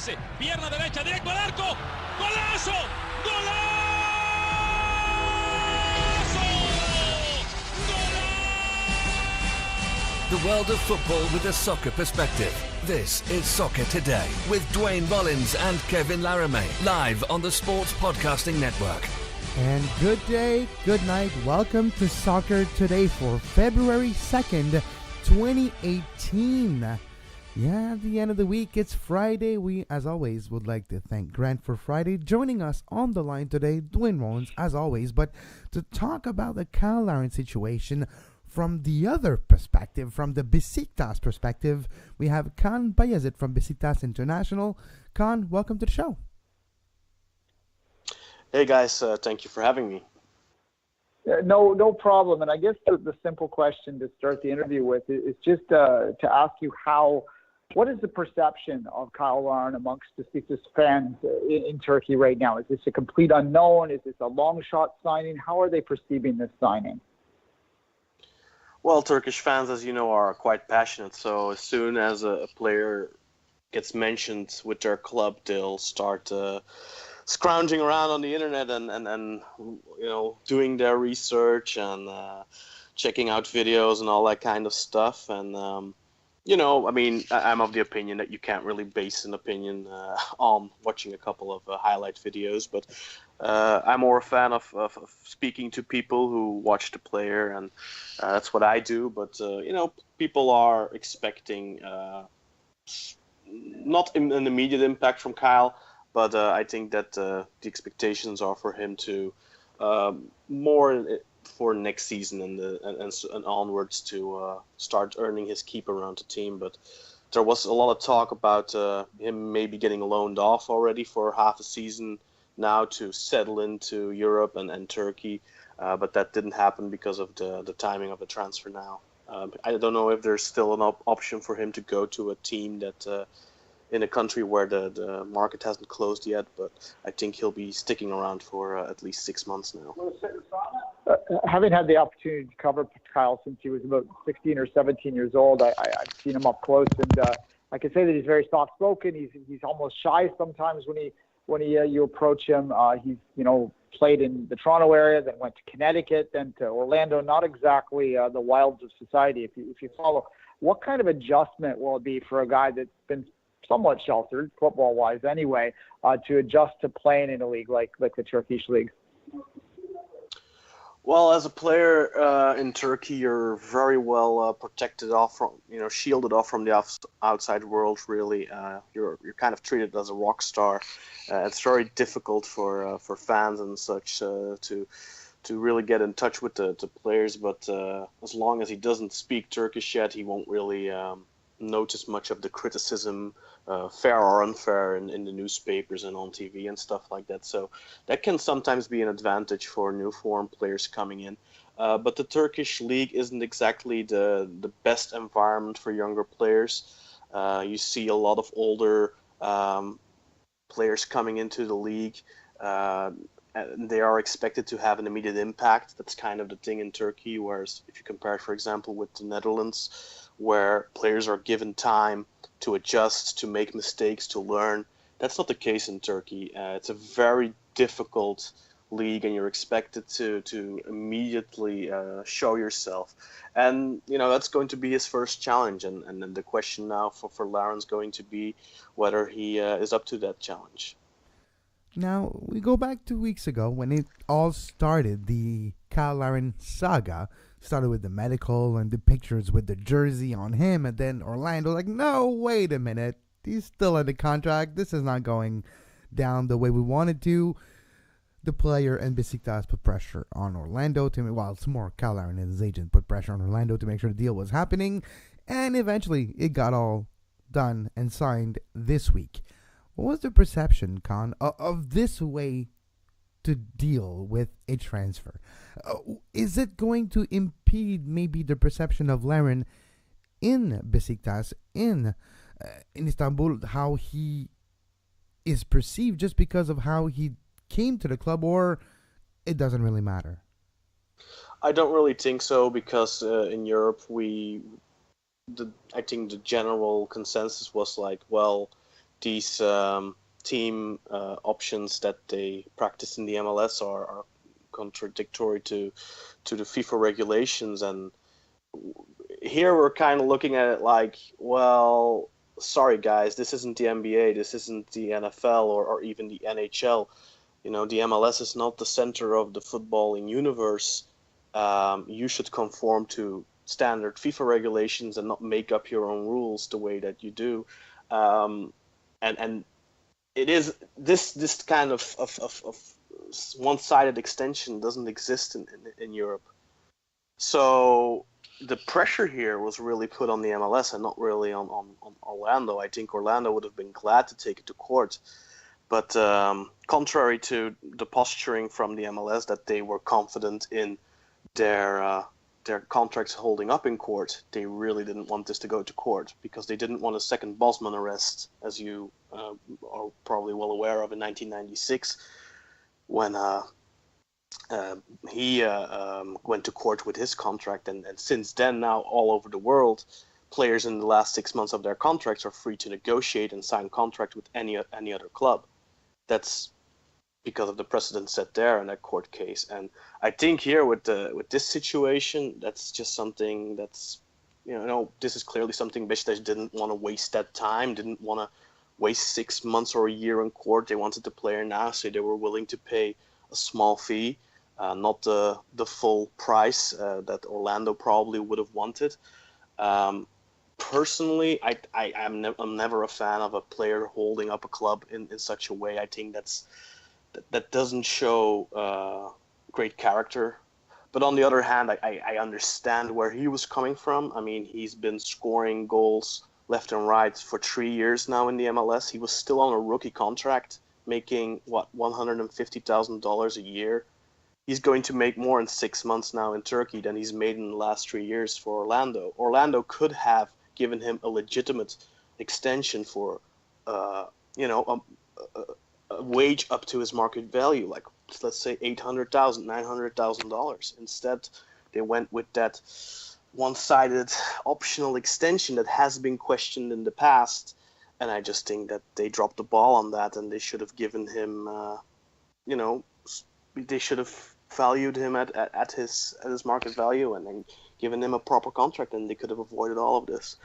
pase, pierna derecha, directo al arco, ¡golazo! ¡Golazo! The world of football with a soccer perspective. This is Soccer Today with Duane, Rollins and Kevin Laramee, live on the Sports Podcasting Network. And good day, good night. Welcome to Soccer Today for February 2nd, 2018. Yeah, at the end of the week, it's Friday. We, as always, would like to thank Grant for Friday. Joining us on the line today, Duane Rollins, as always, but to talk about the Cyle Larin situation from the other perspective, from the Besiktas perspective, we have Kaan Bayazit from Besiktas International. Kaan, welcome to the show. Hey guys, thank you for having me. No problem. And I guess the simple question to start the interview with is just to ask you what is the perception of Cyle Larin amongst Besiktas fans in Turkey right now? Is this a complete unknown? Is this a long shot signing? How are they perceiving this signing? Well, Turkish fans, as you know, are quite passionate. So as soon as a player gets mentioned with their club, they'll start scrounging around on the internet and you know, doing their research and checking out videos and all that kind of stuff. And you know, I mean, I'm of the opinion that you can't really base an opinion on watching a couple of highlight videos, but I'm more a fan of speaking to people who watch the player, and that's what I do. But you know, people are expecting not an immediate impact from Cyle, but I think that the expectations are for him to more for next season and onwards to start earning his keep around the team. But there was a lot of talk about him maybe getting loaned off already for half a season now to settle into Europe and Turkey, but that didn't happen because of the timing of the transfer now. I don't know if there's still an option for him to go to a team that in a country where the market hasn't closed yet, but I think he'll be sticking around for at least 6 months now. Having had the opportunity to cover Cyle since he was about 16 or 17 years old, I've seen him up close, and I can say that he's very soft-spoken. He's almost shy sometimes when you approach him. He's played in the Toronto area, then went to Connecticut, then to Orlando. Not exactly the wilds of society, if you follow. What kind of adjustment will it be for a guy that's been somewhat sheltered, football-wise anyway, to adjust to playing in a league like the Turkish league? Well, as a player in Turkey, you're very well protected off from, shielded off from the outside world. Really, you're kind of treated as a rock star. It's very difficult for fans and such to really get in touch with the players. But as long as he doesn't speak Turkish yet, he won't really notice much of the criticism, fair or unfair, in the newspapers and on TV and stuff like that. So that can sometimes be an advantage for new foreign players coming in. But the Turkish league isn't exactly the best environment for younger players. You see a lot of older players coming into the league. They are expected to have an immediate impact. That's kind of the thing in Turkey, whereas if you compare, for example, with the Netherlands, where players are given time to adjust, to make mistakes, to learn. That's not the case in Turkey. It's a very difficult league, and you're expected to immediately show yourself. And, that's going to be his first challenge. And then the question now for Larin's going to be whether he is up to that challenge. Now, we go back 2 weeks ago when it all started, the Cyle Larin saga. Started with the medical and the pictures with the jersey on him, and then Orlando like, no, wait a minute, he's still under contract. This is not going down the way we wanted to. The player and Besiktas put pressure on Orlando it's more Cyle Larin and his agent put pressure on Orlando to make sure the deal was happening, and eventually it got all done and signed this week. What was the perception, Kaan, of this way to deal with a transfer? Is it going to impede maybe the perception of Larin in Besiktas, in Istanbul, how he is perceived just because of how he came to the club, or it doesn't really matter? I don't really think so, because in Europe I think the general consensus was like, well, these team options that they practice in the MLS are contradictory to the FIFA regulations. And here we're kind of looking at it like, well, sorry guys, this isn't the NBA, this isn't the NFL or even the NHL. The MLS is not the center of the footballing universe. You should conform to standard FIFA regulations and not make up your own rules the way that you do. And it is this kind of one-sided extension doesn't exist in Europe. So the pressure here was really put on the MLS and not really on Orlando. I think Orlando would have been glad to take it to court. But contrary to the posturing from the MLS that they were confident in their contracts holding up in court, they really didn't want this to go to court because they didn't want a second Bosman arrest, as you are probably well aware of, in 1996, when he went to court with his contract. And since then, now all over the world, players in the last 6 months of their contracts are free to negotiate and sign contract with any other club. That's because of the precedent set there in that court case. And I think here with this situation, that's just something that's, this is clearly something Beşiktaş didn't want to waste that time, didn't want to waste 6 months or a year in court. They wanted the player now, so they were willing to pay a small fee, not the full price that Orlando probably would have wanted. Personally, I'm never a fan of a player holding up a club in such a way. I think that doesn't show great character. But on the other hand, I understand where he was coming from. I mean, he's been scoring goals left and right for 3 years now in the MLS. He was still on a rookie contract, making, $150,000 a year. He's going to make more in 6 months now in Turkey than he's made in the last 3 years for Orlando. Orlando could have given him a legitimate extension for, a wage up to his market value, like let's say $800,000, $900,000. Instead, they went with that one-sided optional extension that has been questioned in the past, and I just think that they dropped the ball on that, and they should have given him, they should have valued him at his market value and then given him a proper contract, and they could have avoided all of this.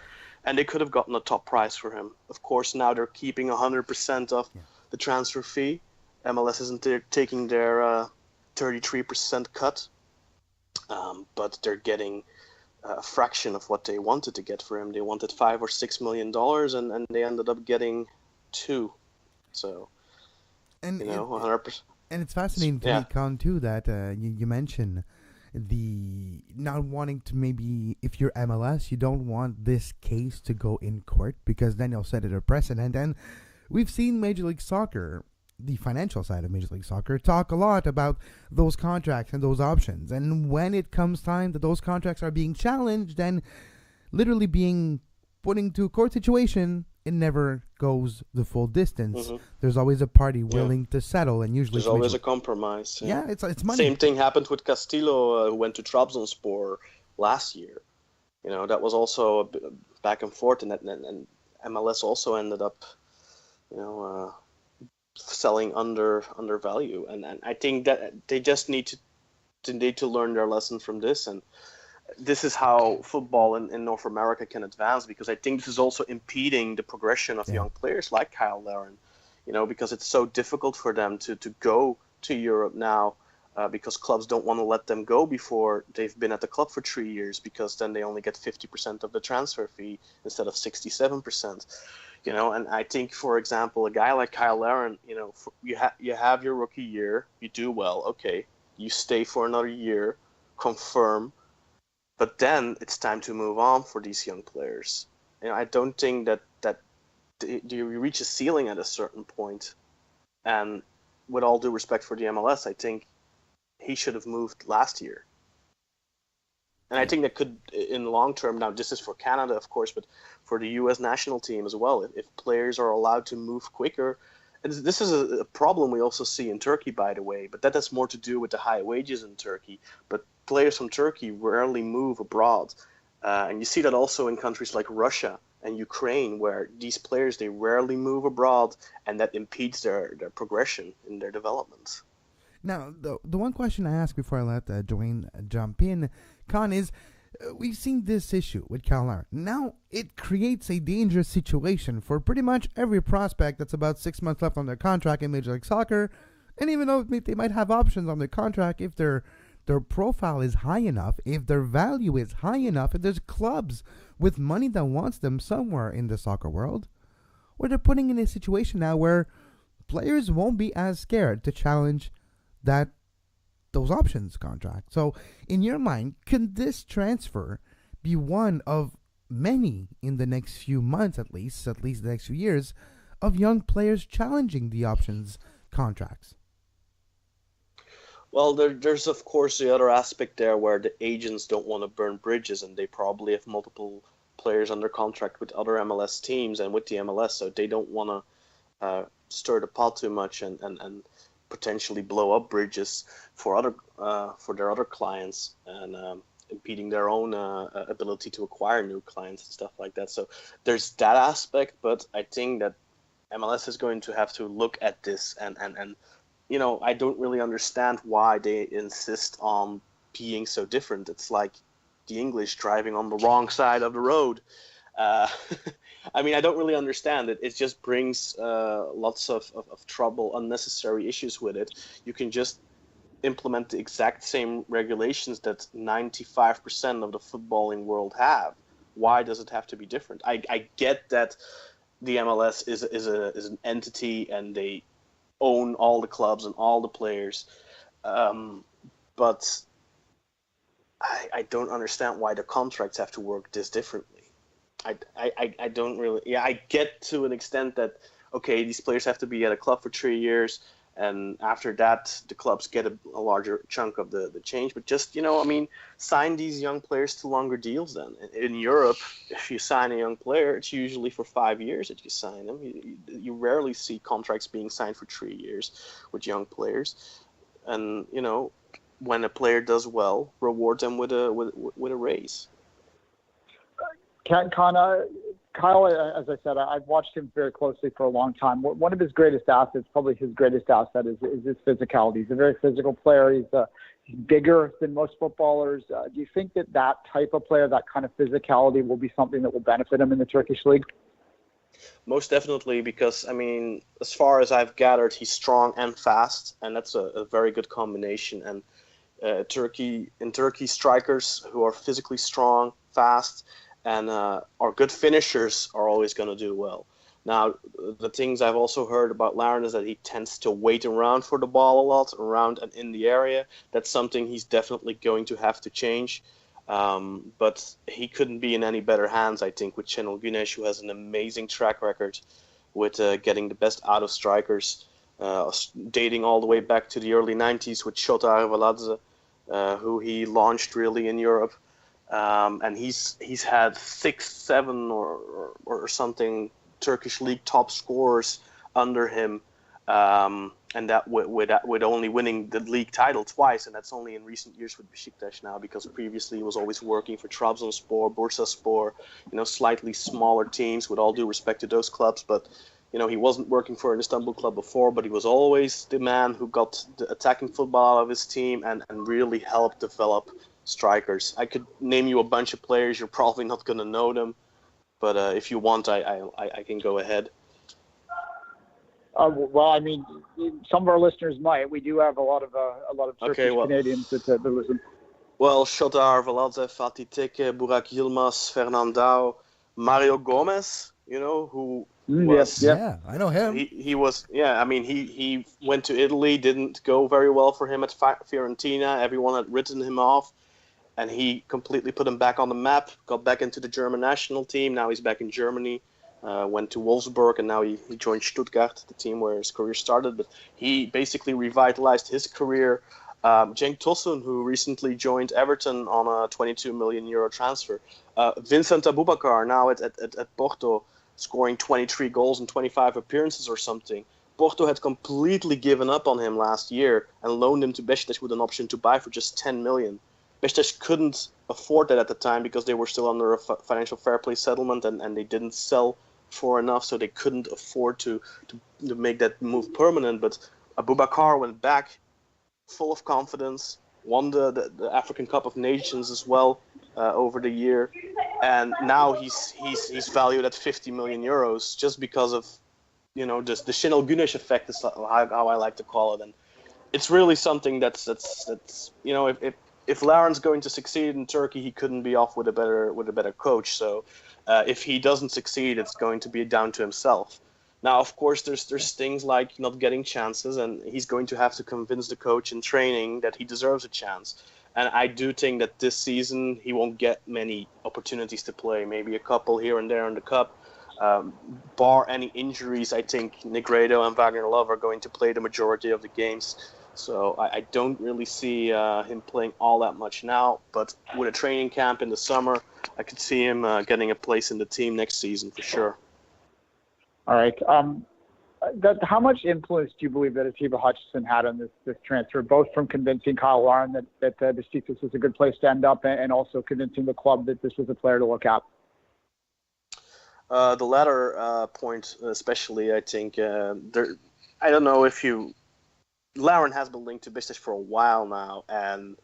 And they could have gotten a top price for him. Of course, now they're keeping 100% of the transfer fee. MLS isn't taking their 33% cut, but they're getting a fraction of what they wanted to get for him. They wanted $5 or $6 million, and they ended up getting $2 million. So, and 100%. And it's fascinating to me, Kaan, too, that you mentioned the not wanting to, maybe if you're MLS, you don't want this case to go in court because then you'll set it a precedent. And we've seen Major League Soccer, the financial side of Major League Soccer, talk a lot about those contracts and those options. And when it comes time that those contracts are being challenged and literally being put into a court situation, it never goes the full distance. Mm-hmm. There's always a party willing to settle, and usually there's always a compromise. Yeah, it's money. Same thing happened with Castillo, who went to Trabzonspor last year. That was also a bit back and forth, and MLS also ended up, selling under value. And I think that they just need to learn their lesson from this, and this is how football in North America can advance, because I think this is also impeding the progression of young players like Cyle Larin, because it's so difficult for them to go to Europe now, because clubs don't want to let them go before they've been at the club for 3 years, because then they only get 50% of the transfer fee instead of 67%. And I think, for example, a guy like Cyle Larin, you have your rookie year, you do well, okay, you stay for another year, confirm. But then it's time to move on for these young players. I don't think that you reach a ceiling at a certain point. And with all due respect for the MLS, I think he should have moved last year. And I think that could, in the long term, now this is for Canada, of course, but for the U.S. national team as well, if players are allowed to move quicker. And this is a problem we also see in Turkey, by the way, but that has more to do with the high wages in Turkey. But players from Turkey rarely move abroad. And you see that also in countries like Russia. and Ukraine, where these players, they rarely move abroad, and that impedes their progression in their development. Now, the one question I asked before I let Duane jump in, Kaan, is we've seen this issue with Cyle Larin. Now, it creates a dangerous situation for pretty much every prospect that's about 6 months left on their contract in Major League Soccer. And even though they might have options on their contract, if their profile is high enough, if their value is high enough, if there's clubs with money that wants them somewhere in the soccer world, where they're putting in a situation now where players won't be as scared to challenge those options contract. So, in your mind, can this transfer be one of many in the next few months, at least the next few years, of young players challenging the options contracts? Well, there's of course the other aspect there where the agents don't want to burn bridges, and they probably have multiple players under contract with other MLS teams and with the MLS, so they don't want to stir the pot too much and potentially blow up bridges for their other clients and impeding their own ability to acquire new clients and stuff like that. So there's that aspect, but I think that MLS is going to have to look at this and I don't really understand why they insist on being so different. It's like the English driving on the wrong side of the road. I mean, I don't really understand it. It just brings lots of trouble, unnecessary issues with it. You can just implement the exact same regulations that 95% of the footballing world have. Why does it have to be different? I get that the MLS is an entity and they own all the clubs and all the players, but I don't understand why the contracts have to work this differently. I don't really. Yeah, I get to an extent that okay, these players have to be at a club for 3 years, and after that the clubs get a larger chunk of the change. But just sign these young players to longer deals. Then in Europe, if you sign a young player, it's usually for 5 years that you sign them. You rarely see contracts being signed for 3 years with young players, and when a player does well, reward them with a raise. Cyle, as I said, I've watched him very closely for a long time. One of his greatest assets, probably his greatest asset, is his physicality. He's a very physical player. He's bigger than most footballers. Do you think that type of player, that kind of physicality, will be something that will benefit him in the Turkish league? Most definitely, because, as far as I've gathered, he's strong and fast, and that's a very good combination. And in Turkey, strikers who are physically strong, fast, and are good finishers are always going to do well. Now, the things I've also heard about Larin is that he tends to wait around for the ball a lot, around and in the area. That's something he's definitely going to have to change. But he couldn't be in any better hands, I think, with Şenol Güneş, who has an amazing track record with getting the best out of strikers, dating all the way back to the early 90s with Shota Arveladze, who he launched really in Europe. And he's had 6, 7 or something Turkish league top scorers under him, and that with only winning the league title twice, and that's only in recent years with Beşiktaş now, because previously he was always working for Trabzonspor, Bursaspor, slightly smaller teams, with all due respect to those clubs, but he wasn't working for an Istanbul club before, but he was always the man who got the attacking football out of his team and really helped develop strikers. I could name you a bunch of players. You're probably not going to know them, but if you want, I can go ahead. Well, some of our listeners might. We do have a lot of Turkish Canadians that listen. Well, Shota Arveladze, Fatih Tekke, Burak Yilmaz, Fernandao, Mario Gomez, who was... Yeah, I know him. He was... Yeah, he went to Italy, didn't go very well for him at Fiorentina. Everyone had written him off, and he completely put him back on the map, got back into the German national team. Now he's back in Germany, went to Wolfsburg, and now he joined Stuttgart, the team where his career started. But he basically revitalized his career. Cenk Tosun, who recently joined Everton on a €22 million transfer. Vincent Aboubakar, now at Porto, scoring 23 goals in 25 appearances or something. Porto had completely given up on him last year and loaned him to Beşiktaş with an option to buy for just 10 million. Beşiktaş couldn't afford that at the time because they were still under a financial fair play settlement and they didn't sell for enough, so they couldn't afford to make that move permanent. But Aboubakar went back full of confidence, won the African Cup of Nations as well over the year, and now he's valued at 50 million euros just because of just the Şenol Güneş effect is how I like to call it. And it's really something that's if Larin's going to succeed in Turkey, he couldn't be off with a better coach. So if he doesn't succeed, it's going to be down to himself. Now, of course, there's things like not getting chances, and he's going to have to convince the coach in training that he deserves a chance. And I do think that this season he won't get many opportunities to play, maybe a couple here and there in the Cup. Bar any injuries, I think Negredo and Wagner Love are going to play the majority of the games. So I don't really see him playing all that much now. But with a training camp in the summer, I could see him getting a place in the team next season for sure. All right. How much influence do you believe that Atiba Hutchinson had on this transfer, both from convincing Cyle Larin that Besiktas was a good place to end up and also convincing the club that this was a player to look at? The latter point especially, I think. I don't know if Larin has been linked to Besiktas for a while now, and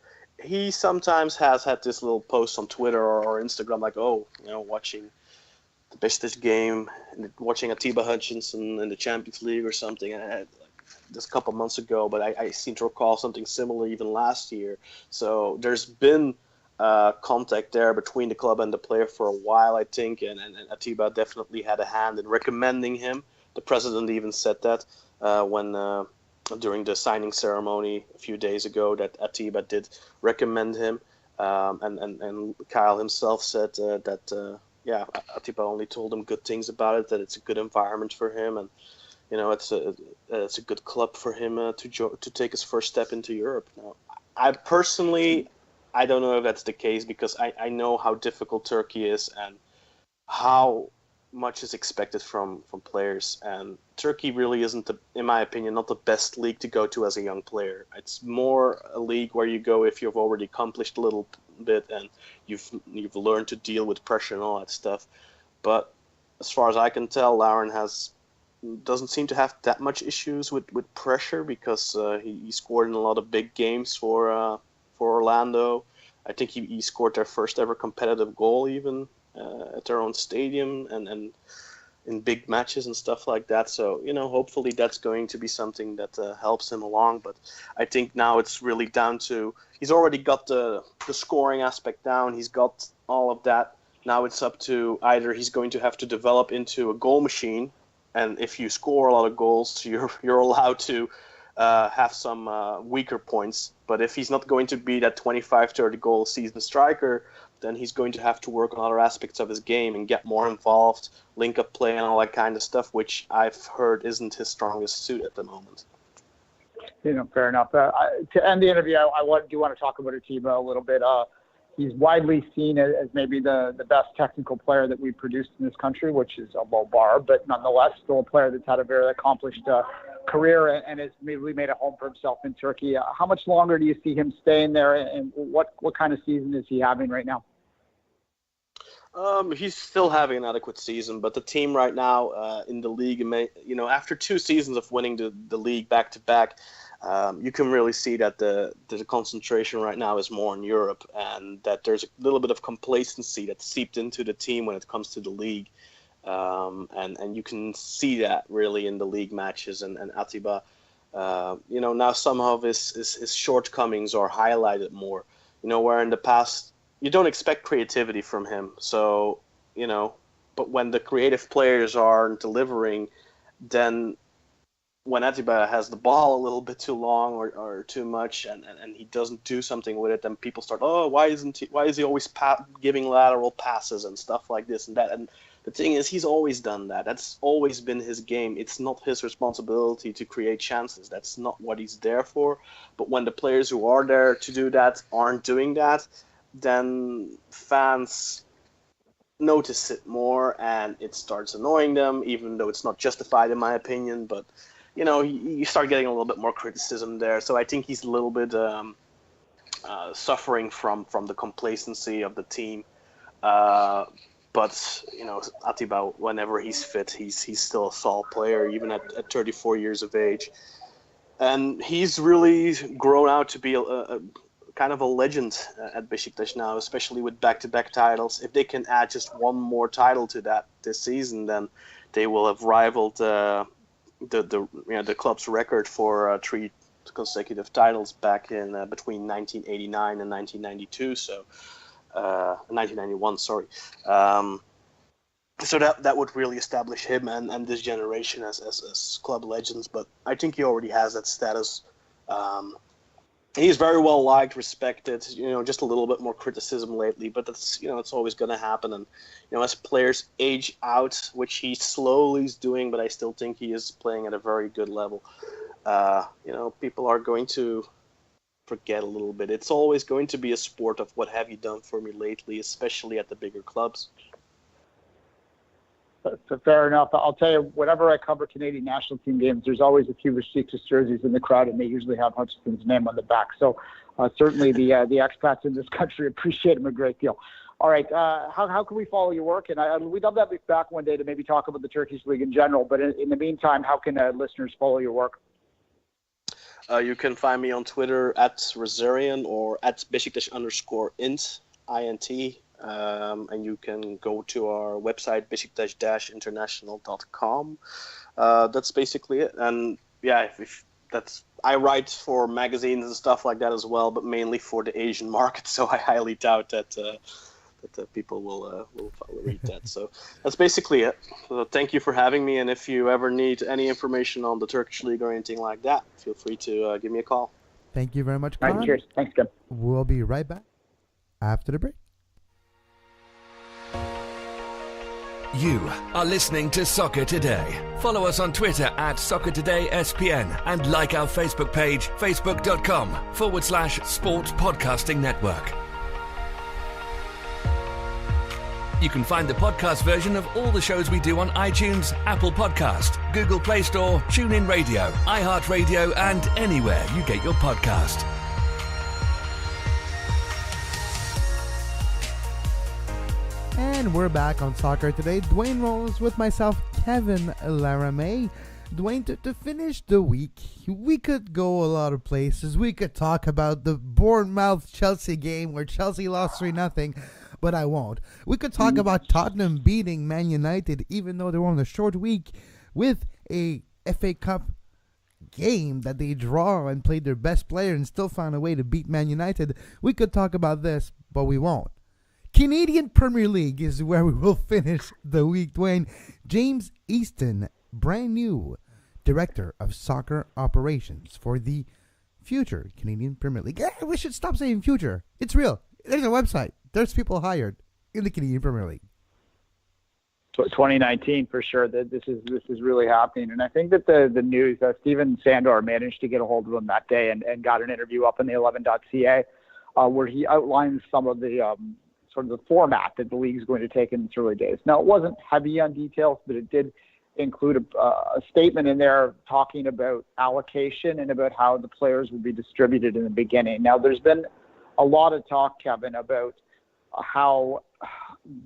he sometimes has had this little post on Twitter or Instagram like, watching the Besiktas game, and watching Atiba Hutchinson in the Champions League or something. This couple months ago, but I seem to recall something similar even last year. So there's been contact there between the club and the player for a while, I think, and Atiba definitely had a hand in recommending him. The president even said that when during the signing ceremony a few days ago, that Atiba did recommend him, and Cyle himself said that Atiba only told him good things about it, that it's a good environment for him, and it's a good club for him to take his first step into Europe. Now, I don't know if that's the case, because I know how difficult Turkey is and how much is expected from players. And Turkey really isn't, in my opinion, not the best league to go to as a young player. It's more a league where you go if you've already accomplished a little bit and you've learned to deal with pressure and all that stuff. But as far as I can tell, Larin doesn't seem to have that much issues with pressure, because he scored in a lot of big games for Orlando. I think he scored their first ever competitive goal even at their own stadium and in big matches and stuff like that. So, hopefully that's going to be something that helps him along. But I think now it's really down to, he's already got the scoring aspect down. He's got all of that. Now it's up to either he's going to have to develop into a goal machine, and if you score a lot of goals, you're allowed to have some weaker points. But if he's not going to be that 25-30 goal season striker, then he's going to have to work on other aspects of his game and get more involved, link up play and all that kind of stuff, which I've heard isn't his strongest suit at the moment. Fair enough. To end the interview, I do want to talk about Atiba a little bit. He's widely seen as maybe the best technical player that we've produced in this country, which is a low bar, but nonetheless still a player that's had a very accomplished career and has really made a home for himself in Turkey. How much longer do you see him staying there, and what kind of season is he having right now? He's still having an adequate season, but the team right now in the league, after 2 seasons of winning the league back to back, you can really see that the concentration right now is more in Europe, and that there's a little bit of complacency that seeped into the team when it comes to the league. And you can see that really in the league matches, and Atiba, now some of his shortcomings are highlighted more, where in the past you don't expect creativity from him. So, but when the creative players aren't delivering, then when Atiba has the ball a little bit too long or too much, and he doesn't do something with it, then people start, why is he always giving lateral passes and stuff like this and that? And the thing is, he's always done that. That's always been his game. It's not his responsibility to create chances. That's not what he's there for. But when the players who are there to do that aren't doing that, then fans notice it more, and it starts annoying them, even though it's not justified in my opinion. But you start getting a little bit more criticism there. So I think he's a little bit suffering from the complacency of the team. But Atiba, whenever he's fit, he's still a solid player, even at 34 years of age. And he's really grown out to be a kind of a legend at Beşiktaş now, especially with back-to-back titles. If they can add just one more title to that this season, then they will have rivaled the club's record for 3 consecutive titles back in between 1989 and 1992. So 1991, sorry. So that would really establish him and this generation as club legends. But I think he already has that status. He's very well liked, respected. Just a little bit more criticism lately, but that's it's always going to happen. And as players age out, which he slowly is doing, but I still think he is playing at a very good level. People are going to forget a little bit. It's always going to be a sport of what have you done for me lately, especially at the bigger clubs. Fair enough. I'll tell you, whenever I cover Canadian national team games, there's always a few Besiktas jerseys in the crowd, and they usually have Hutchinson's name on the back. So certainly the expats in this country appreciate him a great deal. All right, how can we follow your work? And we'd love to have you back one day to maybe talk about the Turkish League in general. But in the meantime, how can listeners follow your work? You can find me on Twitter at Razarian or at Besiktas_int, INT. And you can go to our website, besiktas-international.com. That's basically it. And yeah, I write for magazines and stuff like that as well, but mainly for the Asian market. So I highly doubt that people will read that. So that's basically it. So thank you for having me. And if you ever need any information on the Turkish League or anything like that, feel free to give me a call. Thank you very much, Kaan. Kaan. Cheers. Thanks, Kim. We'll be right back after the break. You are listening to Soccer Today. Follow us on Twitter at SoccerTodaySPN and like our Facebook page, facebook.com/Sports Podcasting Network. You can find the podcast version of all the shows we do on iTunes, Apple Podcast, Google Play Store, TuneIn Radio, iHeartRadio, and anywhere you get your podcast. And we're back on Soccer Today. Duane Rollins with myself, Kevin Laramee. Duane, to finish the week, we could go a lot of places. We could talk about the Bournemouth-Chelsea game where Chelsea lost 3-0, but I won't. We could talk about Tottenham beating Man United, even though they were on a short week, with a FA Cup game that they draw and played their best player and still found a way to beat Man United. We could talk about this, but we won't. Canadian Premier League is where we will finish the week, Duane. James Easton, brand new Director of Soccer Operations for the future Canadian Premier League. We should stop saying future. It's real. There's a website. There's people hired in the Canadian Premier League. 2019 for sure. That this is really happening, and I think that the news. Stephen Sandor managed to get a hold of him that day and got an interview up in the 11.ca where he outlines some of the sort of the format that the league is going to take in its early days. Now, it wasn't heavy on details, but it did include a statement in there talking about allocation and about how the players will be distributed in the beginning. Now, there's been a lot of talk, Kevin, about how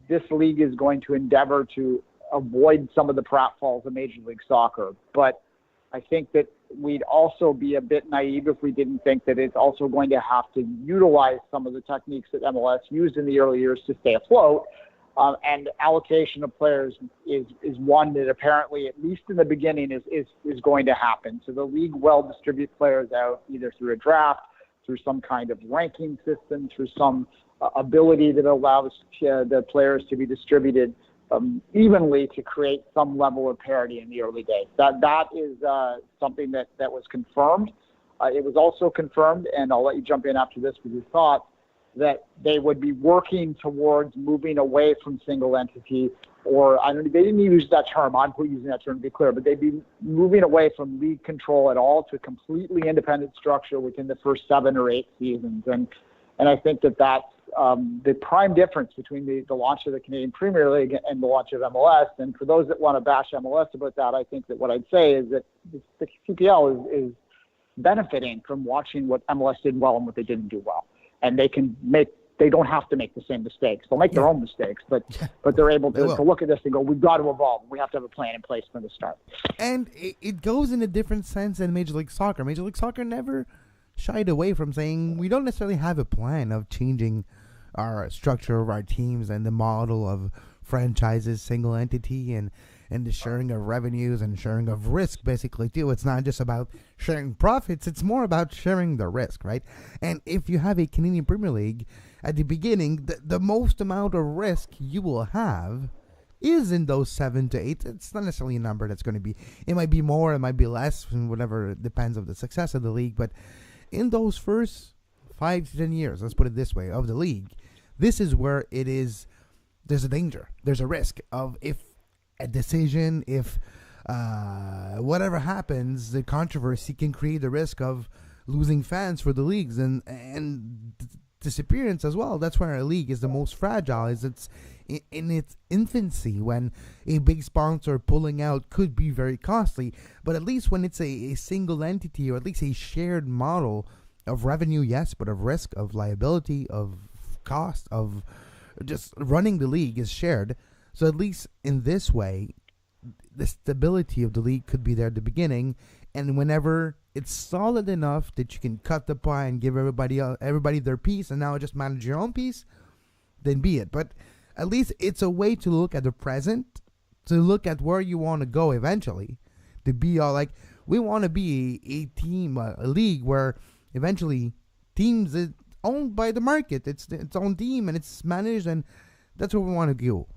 this league is going to endeavor to avoid some of the pratfalls of Major League Soccer. But I think that we'd also be a bit naive if we didn't think that it's also going to have to utilize some of the techniques that MLS used in the early years to stay afloat. And allocation of players is one that apparently, at least in the beginning, is going to happen. So the league will distribute players out either through a draft, through some kind of ranking system, through some ability that allows the players to be distributed evenly to create some level of parity in the early days. That is something that was confirmed. It was also confirmed, and I'll let you jump in after this with your thoughts, that they would be working towards moving away from single entity, or they didn't use that term. I'm using that term to be clear, but they'd be moving away from league control at all to a completely independent structure within the first 7 or 8 seasons. And I think that's the prime difference between the launch of the Canadian Premier League and the launch of MLS. And for those that want to bash MLS about that, I think that what I'd say is that the CPL is benefiting from watching what MLS did well and what they didn't do well. and they don't have to make the same mistakes. They'll make their own mistakes, but they're able to look at this and go, we've got to evolve. We have to have a plan in place from the start. And it goes in a different sense than Major League Soccer. Major League Soccer never shied away from saying we don't necessarily have a plan of changing our structure of our teams and the model of franchises, single entity, and the sharing of revenues and sharing of risk, basically, too. It's not just about sharing profits. It's more about sharing the risk, right? And if you have a Canadian Premier League, at the beginning, the most amount of risk you will have is in those 7 to 8. It's not necessarily a number that's going to be, it might be more, it might be less, whatever, it depends on the success of the league. But in those first 5 to 10 years, let's put it this way, of the league, this is where there's a danger. There's a risk of if a decision, if whatever happens, the controversy can create the risk of losing fans for the leagues and disappearance as well. That's where a league is the most fragile, is it's in its infancy, when a big sponsor pulling out could be very costly. But at least when it's a single entity, or at least a shared model of revenue, yes, but of risk, of liability, of cost, of just running the league is shared. So at least in this way, the stability of the league could be there at the beginning, and whenever it's solid enough that you can cut the pie and give everybody their piece, and now just manage your own piece, then be it. But at least it's a way to look at the present, to look at where you want to go eventually, to be all like, we want to be a team, a league where eventually teams is owned by the market. It's its own team and it's managed, and that's where we want to go.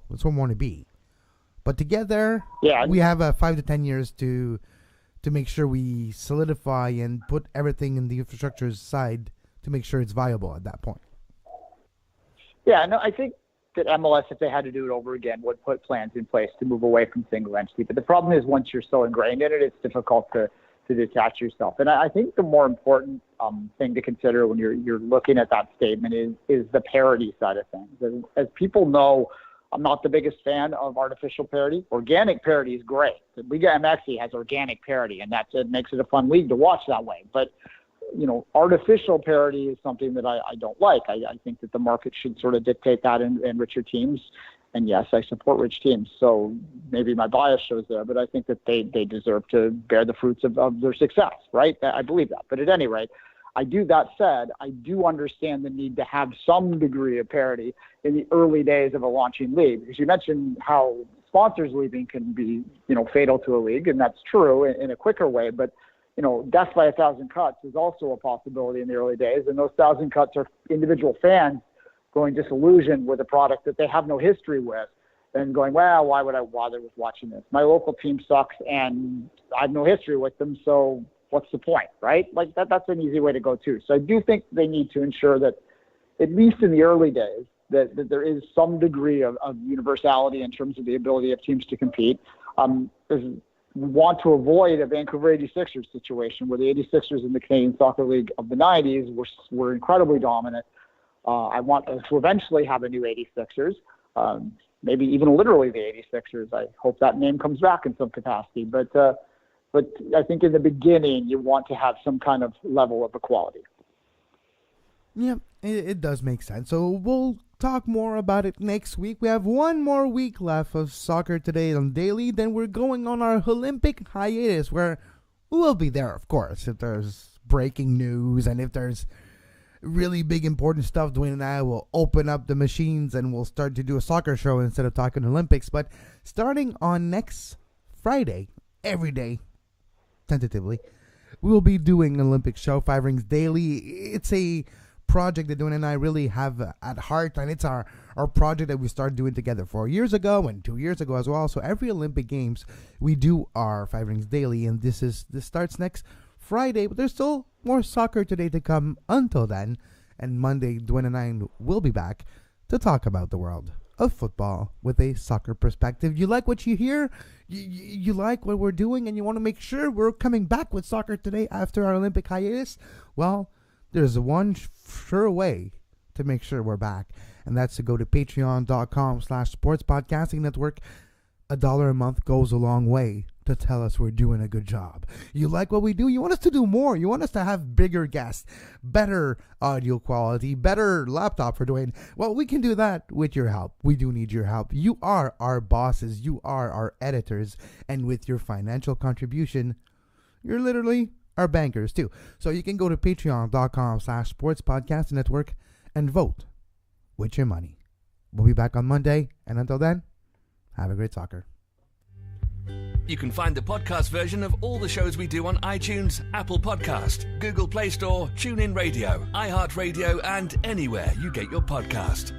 That's where we want to be. But together, we have 5 to 10 years to make sure we solidify and put everything in the infrastructure side to make sure it's viable at that point. Yeah, no, I think that MLS, if they had to do it over again, would put plans in place to move away from single entity. But the problem is, once you're so ingrained in it, it's difficult to detach yourself. And I think the more important thing to consider when you're looking at that statement is the parity side of things. As people know, I'm not the biggest fan of artificial parity. Organic parity is great. The Liga MX has organic parity, and it makes it a fun league to watch that way. But artificial parity is something that I don't like. I think that the market should sort of dictate that in richer teams. And yes, I support rich teams, so maybe my bias shows there, but I think that they deserve to bear the fruits of their success, right? I believe that. But at any rate, that said, I do understand the need to have some degree of parity in the early days of a launching league, because you mentioned how sponsors leaving can be, fatal to a league, and that's true in a quicker way. But, death by 1,000 cuts is also a possibility in the early days, and those 1,000 cuts are individual fans going disillusioned with a product that they have no history with, and going, well, why would I bother with watching this? My local team sucks, and I have no history with them, so what's the point, right? Like that's an easy way to go too. So I do think they need to ensure that, at least in the early days, that there is some degree of universality in terms of the ability of teams to compete. We want to avoid a Vancouver 86ers situation where the 86ers in the Canadian Soccer League of the 90s were incredibly dominant. I want to eventually have a new 86ers, maybe even literally the 86ers. I hope that name comes back in some capacity. But I think in the beginning, you want to have some kind of level of equality. Yeah, it does make sense. So we'll talk more about it next week. We have one more week left of Soccer Today on Daily. Then we're going on our Olympic hiatus, where we'll be there, of course, if there's breaking news and if there's really big important stuff. Duane and I will open up the machines and we'll start to do a soccer show instead of talking Olympics. But starting on next Friday, every day, tentatively, we will be doing an Olympic show, Five Rings Daily. It's a project that Duane and I really have at heart, and it's our project that we started doing together 4 years ago and 2 years ago as well. So every Olympic Games, we do our Five Rings Daily, and this starts next Friday, but there's still more Soccer Today to come until then. And Monday, Duane and I will be back to talk about the world of football with a soccer perspective. You like what you hear? You like what we're doing, and you want to make sure we're coming back with Soccer Today after our Olympic hiatus? Well, there's one sure way to make sure we're back, and that's to go to patreon.com/sportspodcasting network. $1 a month goes a long way to tell us we're doing a good job. You like what we do? You want us to do more. You want us to have bigger guests, better audio quality, better laptop for Duane. Well, we can do that with your help. We do need your help. You are our bosses. You are our editors. And with your financial contribution, you're literally our bankers too. So you can go to patreon.com/sportspodcastnetwork and vote with your money. We'll be back on Monday. And until then, have a great soccer. You can find the podcast version of all the shows we do on iTunes, Apple Podcast, Google Play Store, TuneIn Radio, iHeartRadio, and anywhere you get your podcast.